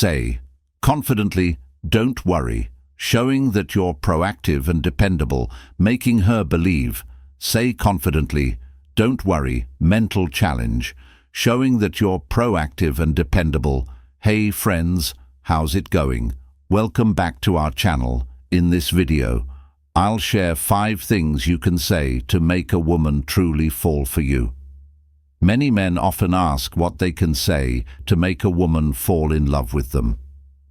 Say, confidently, "Don't worry," showing that you're proactive and dependable, making her believe. Say confidently, "Don't worry," mental challenge, showing that you're proactive and dependable. Hey friends, how's it going? Welcome back to our channel. In this video, I'll share 5 things you can say to make a woman truly fall for you. Many men often ask what they can say to make a woman fall in love with them.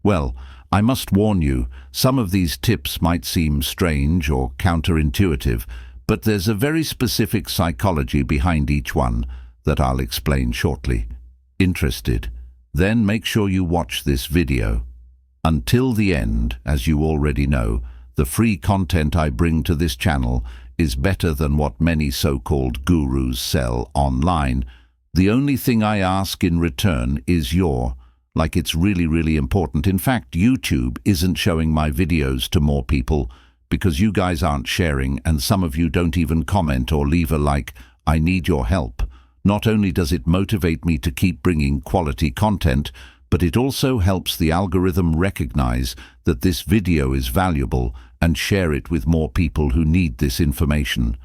Well, I must warn you, some of these tips might seem strange or counterintuitive, but there's a very specific psychology behind each one that I'll explain shortly. Interested? Then make sure you watch this video until the end. As you already know, the free content I bring to this channel is better than what many so-called gurus sell online. The only thing I ask in return is like it's really important. In fact, YouTube isn't showing my videos to more people because you guys aren't sharing, and some of you don't even comment or leave a like. I need your help. Not only does it motivate me to keep bringing quality content, but it also helps the algorithm recognize that this video is valuable and share it with more people who need this information.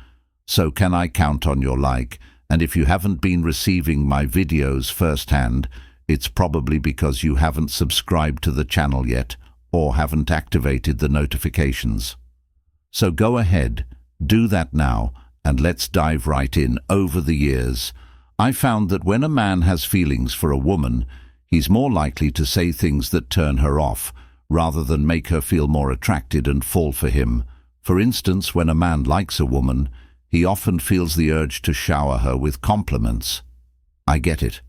So can I count on your like? And if you haven't been receiving my videos firsthand, it's probably because you haven't subscribed to the channel yet or haven't activated the notifications. So go ahead, do that now, and let's dive right in. Over the years, I found that when a man has feelings for a woman, he's more likely to say things that turn her off, rather than make her feel more attracted and fall for him. For instance, when a man likes a woman, he often feels the urge to shower her with compliments. I get it.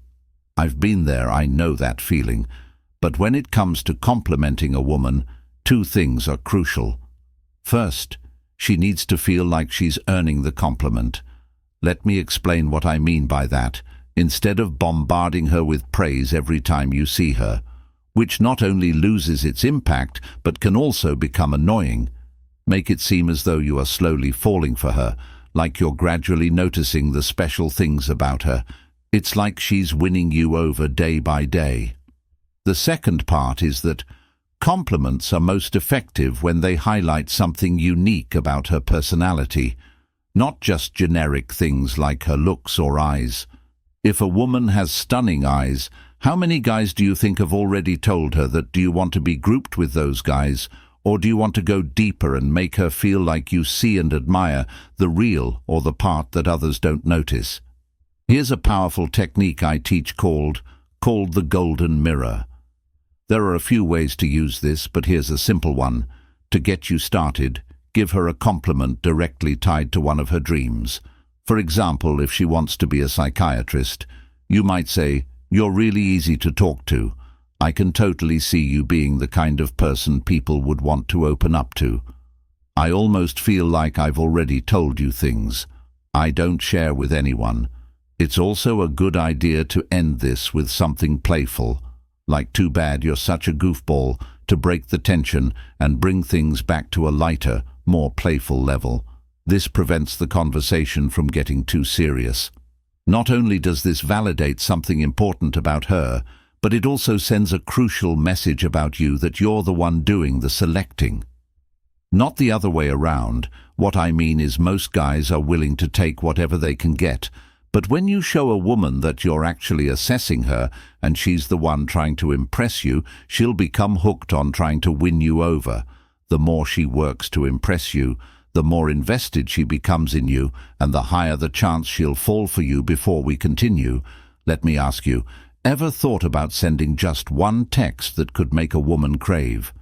I've been there, I know that feeling. But when it comes to complimenting a woman, 2 things are crucial. First, she needs to feel like she's earning the compliment. Let me explain what I mean by that. Instead of bombarding her with praise every time you see her, which not only loses its impact but can also become annoying, make it seem as though you are slowly falling for her, like you're gradually noticing the special things about her. It's like she's winning you over day by day. The second part is that compliments are most effective when they highlight something unique about her personality, not just generic things like her looks or eyes. If a woman has stunning eyes, how many guys do you think have already told her that? Do you want to be grouped with those guys, or do you want to go deeper and make her feel like you see and admire the real or the part that others don't notice? Here's a powerful technique I teach called the golden mirror. There are a few ways to use this, but here's a simple one. To get you started, give her a compliment directly tied to one of her dreams. For example, if she wants to be a psychiatrist, you might say, "You're really easy to talk to. I can totally see you being the kind of person people would want to open up to. I almost feel like I've already told you things I don't share with anyone." It's also a good idea to end this with something playful, like "Too bad you're such a goofball," to break the tension and bring things back to a lighter, more playful level. This prevents the conversation from getting too serious. Not only does this validate something important about her, but it also sends a crucial message about you, that you're the one doing the selecting, not the other way around. What I mean is, most guys are willing to take whatever they can get, but when you show a woman that you're actually assessing her and she's the one trying to impress you, she'll become hooked on trying to win you over. The more she works to impress you, the more invested she becomes in you, and the higher the chance she'll fall for you. Before we continue, let me ask you, ever thought about sending just one text that could make a woman crave?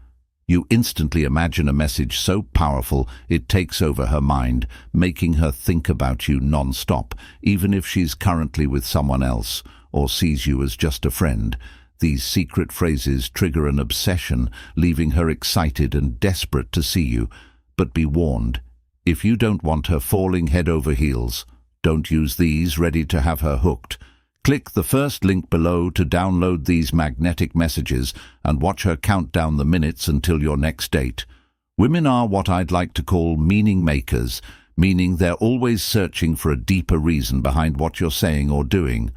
You instantly imagine a message so powerful it takes over her mind, making her think about you non-stop, even if she's currently with someone else or sees you as just a friend. These secret phrases trigger an obsession, leaving her excited and desperate to see you. But be warned, if you don't want her falling head over heels, don't use these ready to have her hooked. Click the first link below to download these magnetic messages and watch her count down the minutes until your next date. Women are what I'd like to call meaning makers, meaning they're always searching for a deeper reason behind what you're saying or doing.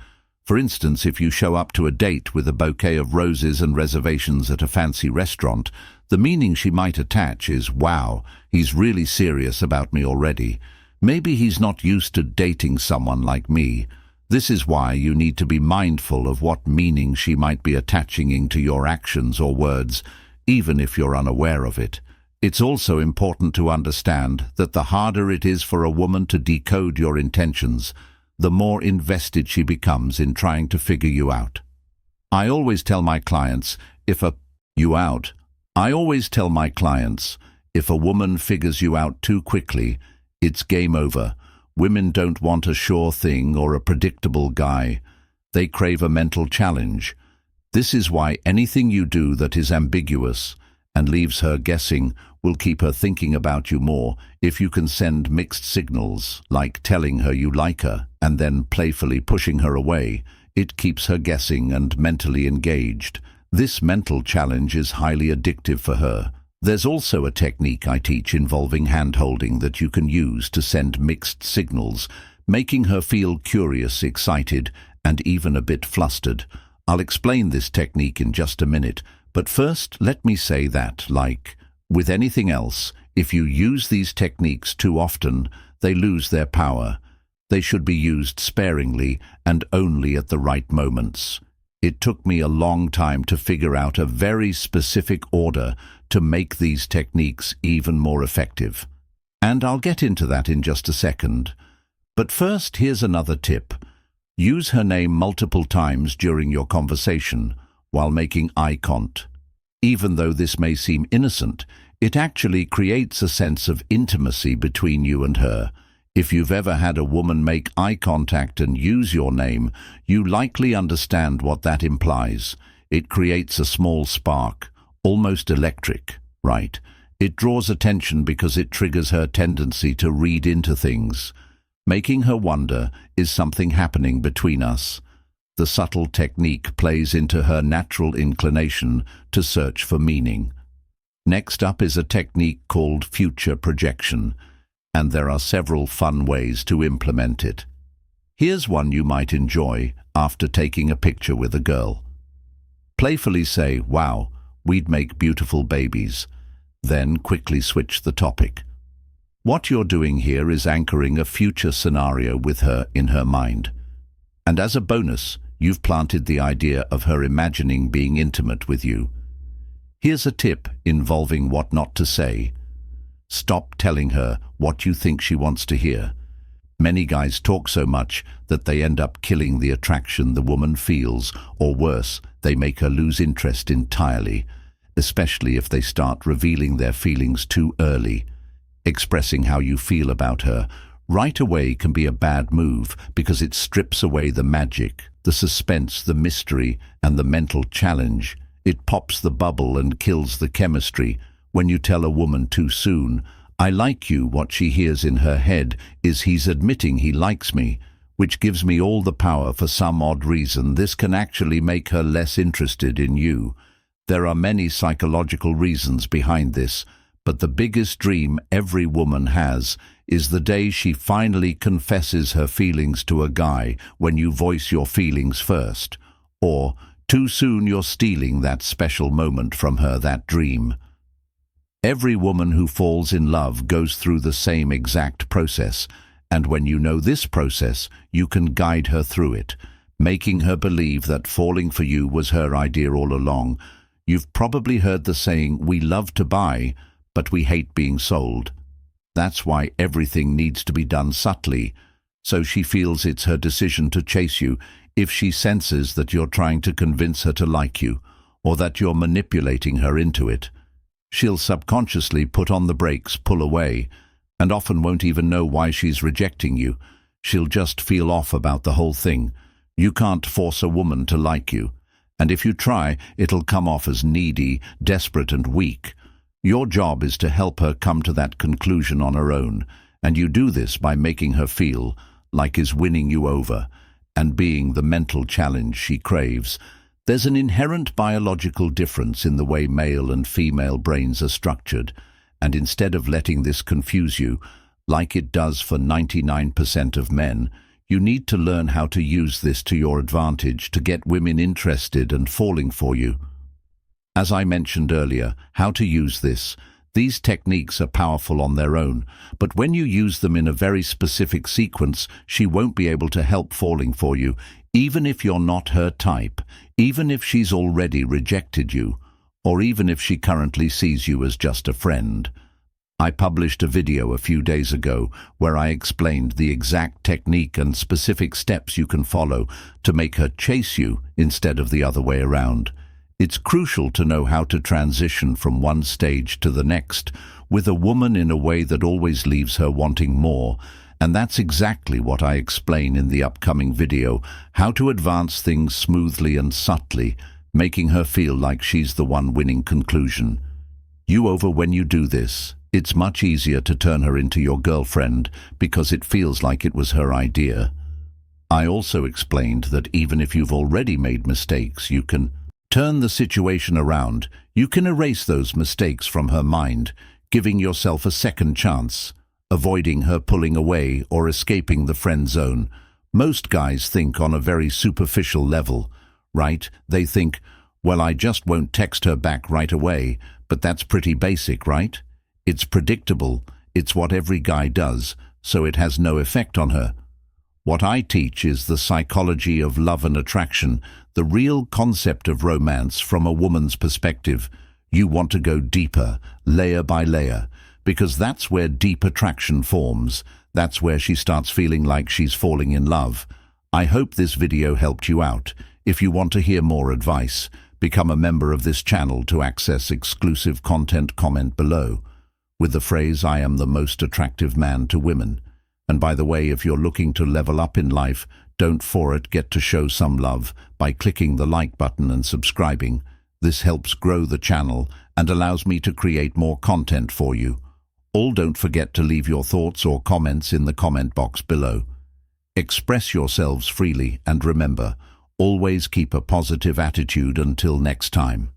For instance, if you show up to a date with a bouquet of roses and reservations at a fancy restaurant, the meaning she might attach is, wow, he's really serious about me already. Maybe he's not used to dating someone like me. This is why you need to be mindful of what meaning she might be attaching into your actions or words, even if you're unaware of it. It's also important to understand that the harder it is for a woman to decode your intentions, the more invested she becomes in trying to figure you out. I always tell my clients, if a woman figures you out too quickly, it's game over. Women don't want a sure thing or a predictable guy. They crave a mental challenge. This is why anything you do that is ambiguous and leaves her guessing will keep her thinking about you more. If you can send mixed signals, like telling her you like her and then playfully pushing her away, it keeps her guessing and mentally engaged. This mental challenge is highly addictive for her. There's also a technique I teach involving hand-holding that you can use to send mixed signals, making her feel curious, excited, and even a bit flustered. I'll explain this technique in just a minute, but first let me say that, like with anything else, if you use these techniques too often, they lose their power. They should be used sparingly and only at the right moments. It took me a long time to figure out a very specific order to make these techniques even more effective. And I'll get into that in just a second. But first, here's another tip. Use her name multiple times during your conversation while making eye contact. Even though this may seem innocent, it actually creates a sense of intimacy between you and her. If you've ever had a woman make eye contact and use your name, you likely understand what that implies. It creates a small spark, almost electric, right? It draws attention because it triggers her tendency to read into things. Making her wonder, is something happening between us? The subtle technique plays into her natural inclination to search for meaning. Next up is a technique called future projection, and there are several fun ways to implement it. Here's one you might enjoy after taking a picture with a girl. Playfully say, wow, we'd make beautiful babies. Then quickly switch the topic. What you're doing here is anchoring a future scenario with her in her mind. And as a bonus, you've planted the idea of her imagining being intimate with you. Here's a tip involving what not to say. Stop telling her what you think she wants to hear. Many guys talk so much that they end up killing the attraction the woman feels, or worse, they make her lose interest entirely, especially if they start revealing their feelings too early. Expressing how you feel about her right away can be a bad move because it strips away the magic, the suspense, the mystery, and the mental challenge. It pops the bubble and kills the chemistry. When you tell a woman too soon, I like you, what she hears in her head is he's admitting he likes me, which gives me all the power. For some odd reason, this can actually make her less interested in you. There are many psychological reasons behind this, but the biggest dream every woman has is the day she finally confesses her feelings to a guy when you voice your feelings first. Or, too soon you're stealing that special moment from her, that dream. Every woman who falls in love goes through the same exact process, and when you know this process, you can guide her through it, making her believe that falling for you was her idea all along. You've probably heard the saying, we love to buy, but we hate being sold. That's why everything needs to be done subtly, so she feels it's her decision to chase you. If she senses that you're trying to convince her to like you, or that you're manipulating her into it, she'll subconsciously put on the brakes, pull away, and often won't even know why she's rejecting you. She'll just feel off about the whole thing. You can't force a woman to like you, and if you try, it'll come off as needy, desperate, and weak. Your job is to help her come to that conclusion on her own, and you do this by making her feel like is winning you over and being the mental challenge she craves. There's an inherent biological difference in the way male and female brains are structured, and instead of letting this confuse you, like it does for 99% of men, You need to learn how to use this to your advantage to get women interested and falling for you. As I mentioned earlier, how to use this. These techniques are powerful on their own, but when you use them in a very specific sequence, she won't be able to help falling for you, even if you're not her type, even if she's already rejected you, or even if she currently sees you as just a friend. I published a video a few days ago where I explained the exact technique and specific steps you can follow to make her chase you instead of the other way around. It's crucial to know how to transition from one stage to the next with a woman in a way that always leaves her wanting more, and that's exactly what I explain in the upcoming video, how to advance things smoothly and subtly, making her feel like she's the one winning conclusion. You over when you do this. It's much easier to turn her into your girlfriend because it feels like it was her idea. I also explained that even if you've already made mistakes, you can turn the situation around. You can erase those mistakes from her mind, giving yourself a second chance, avoiding her pulling away or escaping the friend zone. Most guys think on a very superficial level, right? They think, well, I just won't text her back right away, but that's pretty basic, right? It's predictable, it's what every guy does, so it has no effect on her. What I teach is the psychology of love and attraction, the real concept of romance from a woman's perspective. You want to go deeper, layer by layer, because that's where deep attraction forms. That's where she starts feeling like she's falling in love. I hope this video helped you out. If you want to hear more advice, become a member of this channel to access exclusive content. Comment below with the phrase, "I am the most attractive man to women." And by the way, if you're looking to level up in life, don't forget to show some love by clicking the like button and subscribing. This helps grow the channel and allows me to create more content for you. Don't forget to leave your thoughts or comments in the comment box below. Express yourselves freely and remember, always keep a positive attitude. Until next time.